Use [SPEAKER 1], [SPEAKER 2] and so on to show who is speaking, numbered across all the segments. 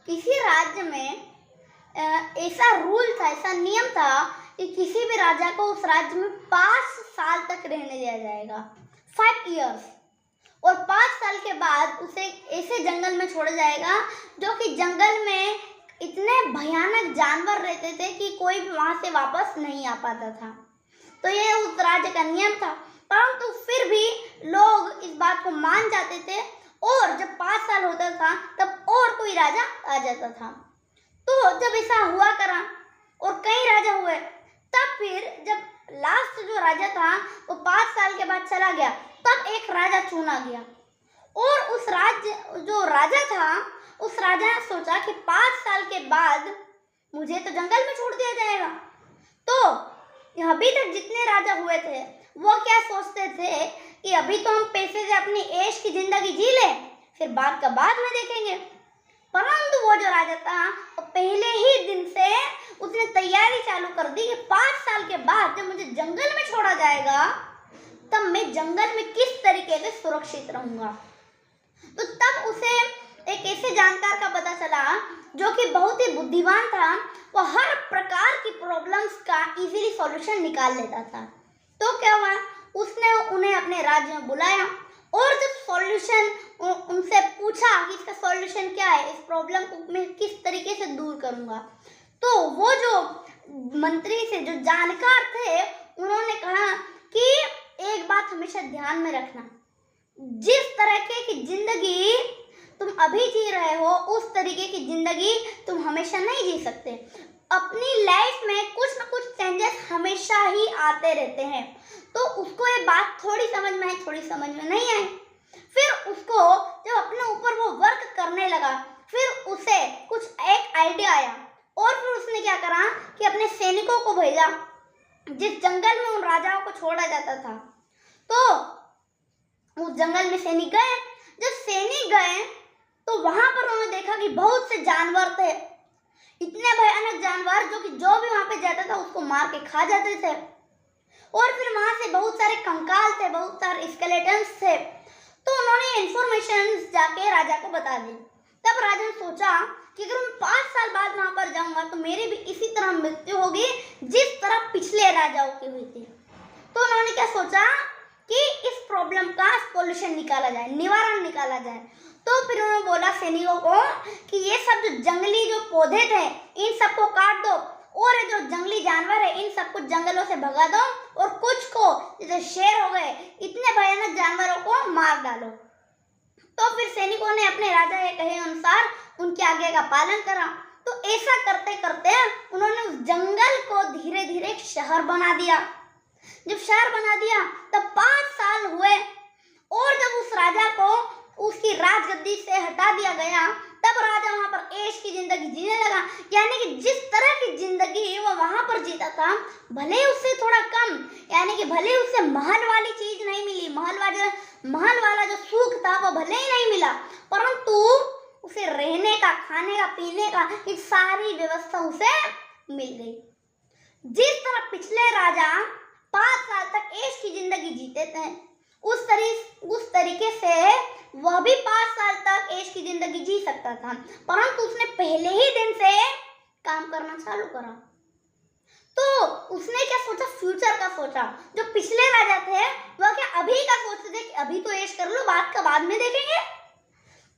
[SPEAKER 1] किसी राज्य में ऐसा रूल था, ऐसा नियम था कि किसी भी राजा को उस राज्य में 5 साल तक रहने दिया जाएगा, 5 years। और 5 साल के बाद उसे ऐसे जंगल में छोड़ा जाएगा जो कि जंगल में इतने भयानक जानवर रहते थे कि कोई भी वहां से वापस नहीं आ पाता था। तो ये उस राज्य का नियम था, परंतु फिर भी लोग इस बात को मान जाते थे और जब 5 साल होता था तब और कोई राजा आ जाता था। तो जब ऐसा हुआ करा और कई राजा हुए, तब फिर जब लास्ट जो राजा था वो 5 साल के बाद चला गया, तब एक राजा चुना गया। और उस राज्य जो राजा था, उस राजा ने सोचा कि 5 साल के बाद मुझे तो जंगल में छोड़ दिया जाएगा। तो अभी तक जितने राजा हुए थे वो क्या सोचते थे कि अभी तो हम पैसे से अपनी ऐश की जिंदगी जी ले, फिर बात का बाद में देखेंगे। परंतु वो जो राजा था वो पहले ही दिन से उसने तैयारी चालू कर दी कि 5 साल के बाद जब मुझे जंगल में छोड़ा जाएगा तब मैं जंगल में किस तरीके से सुरक्षित रहूंगा। तो तब उसे एक ऐसे जानकार का पता चला जो कि बहुत ही बुद्धिमान था, वो हर प्रकार की प्रॉब्लम्स का इजीली सॉल्यूशन निकाल लेता था। तो क्या हुआ, उसने उन्हें अपने राज्य में बुलाया और जब सॉल्यूशन उनसे पूछा कि इसका सॉल्यूशन क्या है, इस प्रॉब्लम को मैं किस तरीके से दूर करूंगा, तो वो जो मंत्री से जो जानकार थे उन्होंने कहा कि एक बात हमेशा ध्यान में रखना, जिस तरीके की जिंदगी तुम अभी जी रहे हो उस तरीके की जिंदगी तुम हमेशा नहीं जी सकते। अपनी लाइफ में कुछ ना कुछ चेंजेस हमेशा ही आते रहते हैं। तो उसको ये बात थोड़ी समझ में आई, थोड़ी समझ में नहीं आई। फिर उसको जब अपने ऊपर वो वर्क करने लगा, फिर उसे कुछ एक आइडिया आया और फिर उसने क्या करा कि अपने सैनिकों को भेजा जिस जंगल में उन राजाओं को छोड़ा जाता था। तो उस जंगल में सैनिक गए। जब सैनिक गए तो वहां पर उन्होंने देखा कि बहुत से जानवर थे, इतने भयानक जानवर जो भी वहां पे जाता था उसको मार के खा जाते थे। और फिर वहां से बहुत सारे कंकाल थे, बहुत सारे स्केलेटन्स थे। तो उन्होंने इंफॉर्मेशन जाके राजा को बता दी। तब राजा ने सोचा कि अगर मैं 5 साल बाद वहां पर जाऊंगा तो मेरी भी इसी तरह मृत्यु होगी जिस तरह पिछले राजाओं की हुई थी। तो उन्होंने क्या सोचा कि इस प्रॉब्लम का सॉल्यूशन निकाला जाए, निवारण निकाला जाए। तो फिर उन्होंने बोला सैनिकों को कि ये सब जो जंगली जो पौधे थे इन सबको काट दो और जो जंगली जानवर है इन सबको जंगलों से भगा दो और कुछ को जैसे शेर हो गए इतने भयानक जानवरों को मार डालो। तो फिर सैनिकों ने अपने राजा के कहे अनुसार उनके आज्ञा का पालन करा। तो ऐसा करते करते उन्होंने उस जंगल को धीरे धीरे एक शहर बना दिया। जब शहर बना दिया तब 5 साल हुए और जब उस राजा को उसकी राजगद्दी से हटा दिया गया तब राजा वहां पर ऐश की जिंदगी जीने लगा। यानी कि जिस तरह की जिंदगी वो वहां पर जीता था, भले उससे थोड़ा कम, यानी कि भले उससे महल वाली चीज नहीं मिली, महल वाला जो सुख था वो भले ही नहीं मिला, परंतु उसे रहने का, खाने का, पीने का एक सारी व्यवस्था उसे मिल गई। जिस तरह पिछले राजा 5 साल तक ऐश की जिंदगी जीते थे उस तरीके से वह भी 5 साल तक ऐश की जिंदगी जी सकता था, परंतु उसने पहले ही दिन से काम करना चालू करा। तो उसने क्या सोचा, फ्यूचर का सोचा। जो पिछले राजा थे वह क्या अभी का सोचते थे कि अभी तो ऐश कर लो, बात का बाद में देखेंगे।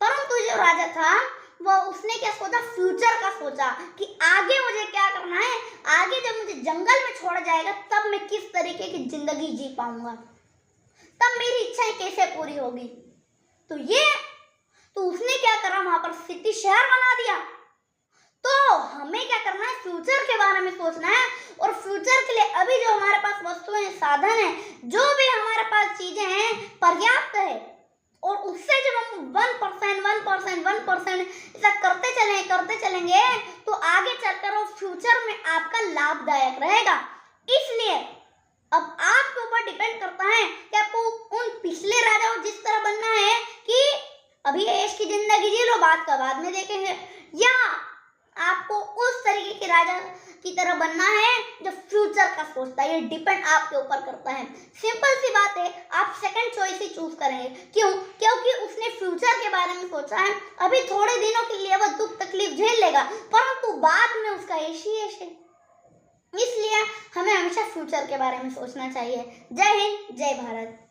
[SPEAKER 1] परंतु जो राजा था वह उसने क्या सोचा, फ्यूचर का सोचा कि आगे मुझे क्या करना है, आगे जब मुझे जंगल में छोड़ा जाएगा तब मैं किस तरीके की जिंदगी जी पाऊंगा, तब मेरी इच्छाएं कैसे पूरी होगी। तो उसने क्या करा, वहां पर सिटी शहर बना दिया। तो हमें क्या करना है, फ्यूचर के बारे में सोचना है और फ्यूचर के लिए अभी जो हमारे पास वस्तुएं हैं, साधन है, जो भी हमारे पास चीजें हैं पर्याप्त है और उससे जब हम 1% ऐसा करते चलेंगे तो आगे चलकर वो फ्यूचर में आपका लाभदायक रहेगा। इसलिए अब आपके ऊपर डिपेंड करता है कि आपको उन पिछले राजाओं जिस तरह बनना है कि अभी ऐश की जिंदगी जी लो, बात का बाद में देखेंगे, या आपको उस तरीके के राजा की तरह बनना है जो फ्यूचर का सोचता है। ये डिपेंड आपके ऊपर करता है। सिंपल सी बात है, आप सेकंड चॉइस ही चूज करेंगे। क्यों? क्योंकि उसने फ्यूचर के बारे में सोचा है। अभी थोड़े दिनों के लिए वो दुख तकलीफ झेल लेगा, परंतु बाद में उसका ऐशी है। इसलिए हमें हमेशा फ्यूचर के बारे में सोचना चाहिए। जय हिंद, जय भारत।